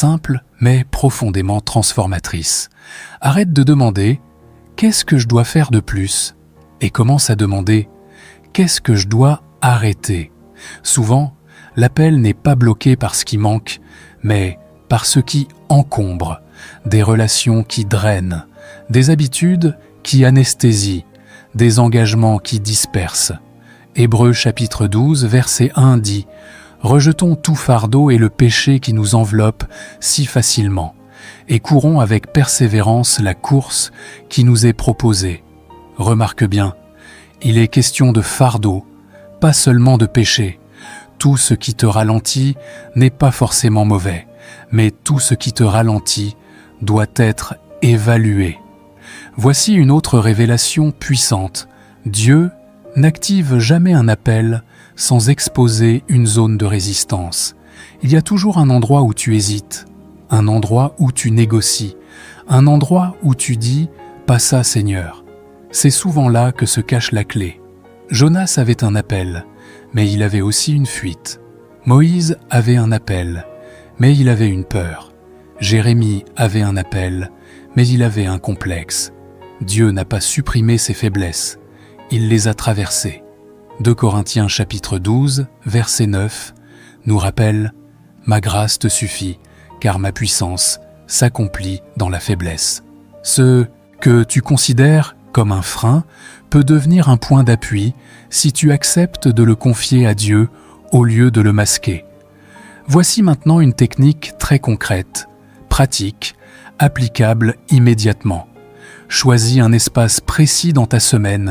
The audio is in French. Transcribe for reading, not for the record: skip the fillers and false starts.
simple mais profondément transformatrice. Arrête de demander « Qu'est-ce que je dois faire de plus ?» et commence à demander « Qu'est-ce que je dois arrêter ?» Souvent, l'appel n'est pas bloqué par ce qui manque, mais par ce qui encombre, des relations qui drainent, des habitudes qui anesthésient, des engagements qui dispersent. Hébreux chapitre 12, verset 1 dit « Rejetons tout fardeau et le péché qui nous enveloppe si facilement, et courons avec persévérance la course qui nous est proposée. » Remarque bien, il est question de fardeau, pas seulement de péché. Tout ce qui te ralentit n'est pas forcément mauvais, mais tout ce qui te ralentit doit être évalué. Voici une autre révélation puissante. Dieu n'active jamais un appel sans exposer une zone de résistance. Il y a toujours un endroit où tu hésites, un endroit où tu négocies, un endroit où tu dis « Pas ça, Seigneur ». C'est souvent là que se cache la clé. Jonas avait un appel, mais il avait aussi une fuite. Moïse avait un appel, mais il avait une peur. Jérémie avait un appel, mais il avait un complexe. Dieu n'a pas supprimé ses faiblesses, il les a traversées. 2 Corinthiens chapitre 12, verset 9, nous rappelle « Ma grâce te suffit, car ma puissance s'accomplit dans la faiblesse. » Ce que tu considères comme un frein peut devenir un point d'appui si tu acceptes de le confier à Dieu au lieu de le masquer. Voici maintenant une technique très concrète, pratique, applicable immédiatement. Choisis un espace précis dans ta semaine